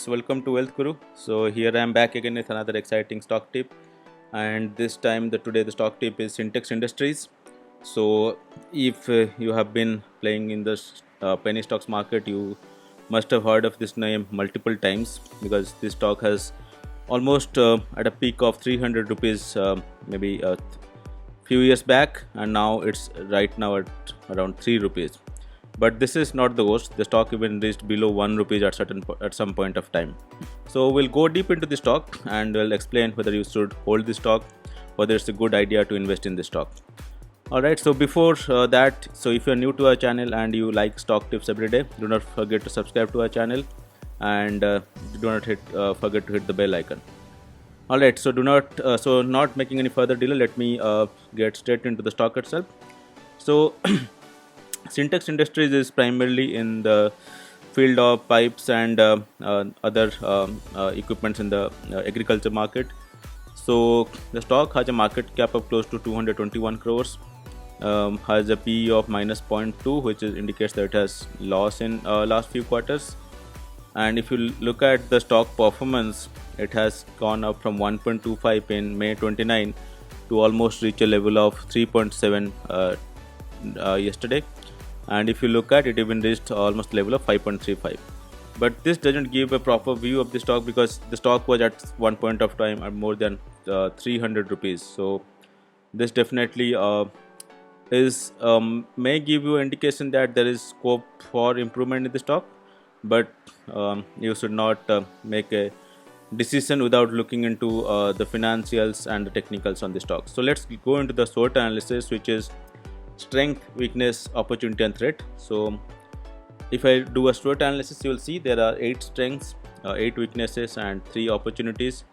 friends, welcome to Wealth Guru. So here I am back again with another exciting stock tip, and this time today the stock tip is Syntex Industries. So if you have been playing in the penny stocks market, you must have heard of this name multiple times because this stock has almost at a peak of 300 rupees maybe a few years back, and now it's right now at around 3 rupees. But this is not the worst. The stock even reached below 1 rupees at some point of time. So we'll go deep into the stock and we'll explain whether you should hold the stock, whether it's a good idea to invest in the stock. Alright, so before that, so if you're new to our channel and you like stock tips every day, do not forget to subscribe to our channel, and do not forget to hit the bell icon. Alright, so not making any further delay, let me get straight into the stock itself. So Syntex Industries is primarily in the field of pipes and other equipments in the agriculture market. So the stock has a market cap of close to 221 crores, has a PE of minus 0.2, which indicates that it has loss in last few quarters. And if you look at the stock performance, it has gone up from 1.25 in May 29 to almost reach a level of 3.7 yesterday. And if you look at it, even reached almost level of 5.35. But this doesn't give a proper view of the stock because the stock was at one point of time at more than 300 rupees. So this definitely may give you an indication that there is scope for improvement in the stock, but you should not make a decision without looking into the financials and the technicals on the stock. So let's go into the SWOT analysis, which is strength, weakness, opportunity and threat. So if I do a SWOT analysis, you will see there are 8 strengths, 8 weaknesses and 3 opportunities.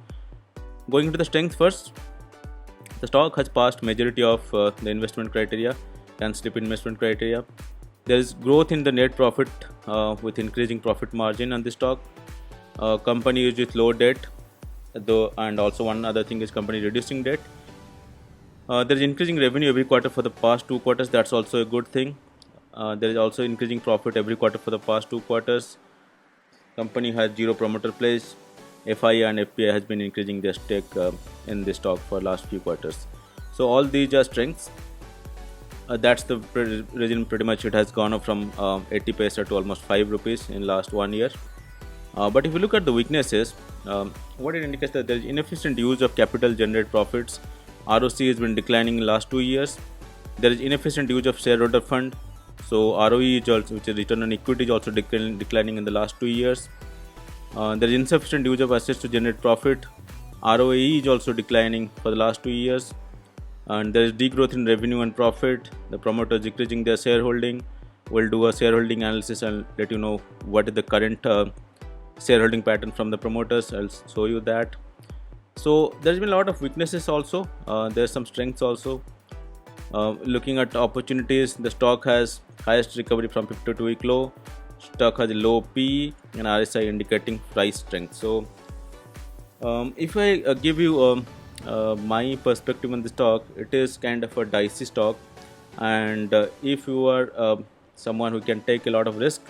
Going into the strength first, the stock has passed majority of the investment criteria, can slip investment criteria. There is growth in the net profit with increasing profit margin on the stock. Company is with low debt, though, and also one other thing is company reducing debt. There is increasing revenue every quarter for the past 2 quarters. That's also a good thing. There is also increasing profit every quarter for the past 2 quarters. Company has 0 promoter pledge. FII and FPI has been increasing their stake in the stock for last few quarters. So all these are strengths. That's the reason pretty much it has gone up from 80 paisa to almost 5 rupees in last 1 year. But if you look at the weaknesses, what it indicates that there is inefficient use of capital generate profits. ROC has been declining in last 2 years. There is inefficient use of shareholder fund. So ROE is also, which is return on equity, is also declining in the last 2 years. There is insufficient use of assets to generate profit. ROAE is also declining for the last 2 years. And there is degrowth in revenue and profit. The promoters decreasing their shareholding. We'll do a shareholding analysis and let you know what is the current shareholding pattern from the promoters. I'll show you that. So there's been a lot of weaknesses also. There's some strengths also. Looking at opportunities, the stock has highest recovery from 52-week low. Stock has a low PE and RSI indicating price strength. So if I give you my perspective on the stock, it is kind of a dicey stock, and if you are someone who can take a lot of risk,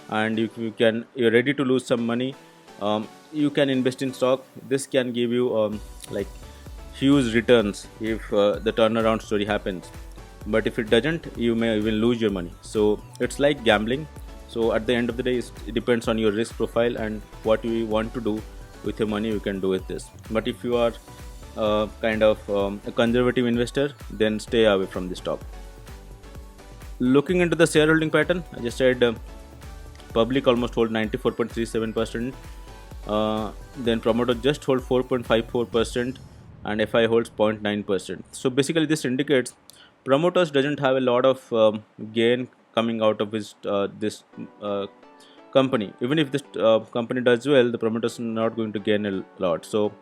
and if you're ready to lose some money, you can invest in stock. This can give you like huge returns if the turnaround story happens, but if it doesn't, you may even lose your money. So it's like gambling. So at the end of the day, it depends on your risk profile and what you want to do with your money. You can do with this. But if you are kind of a conservative investor, then stay away from the stock. Looking into the shareholding pattern, I just said public almost hold 94.37%. Then promoter just hold 4.54%, and FI holds 0.9%. So basically this indicates promoters doesn't have a lot of gain coming out of this company. Even if this company does well, the promoters are not going to gain a lot. So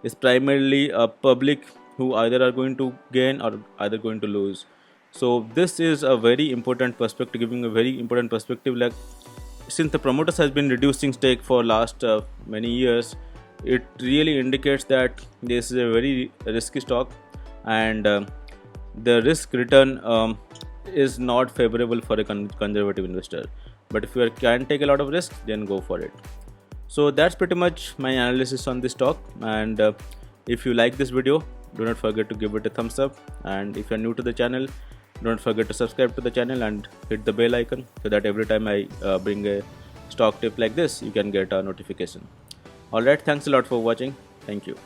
it's primarily public who either are going to gain or either going to lose. So this is a very important perspective, giving a very important perspective. Like, since the promoters has been reducing stake for last many years, it really indicates that this is a very risky stock, and the risk return is not favorable for a conservative investor. But if you can take a lot of risk, then go for it. So that's pretty much my analysis on this stock. And if you like this video, do not forget to give it a thumbs up. And if you're new to the channel, don't forget to subscribe to the channel and hit the bell icon so that every time I bring a stock tip like this, you can get a notification. Alright, thanks a lot for watching. Thank you.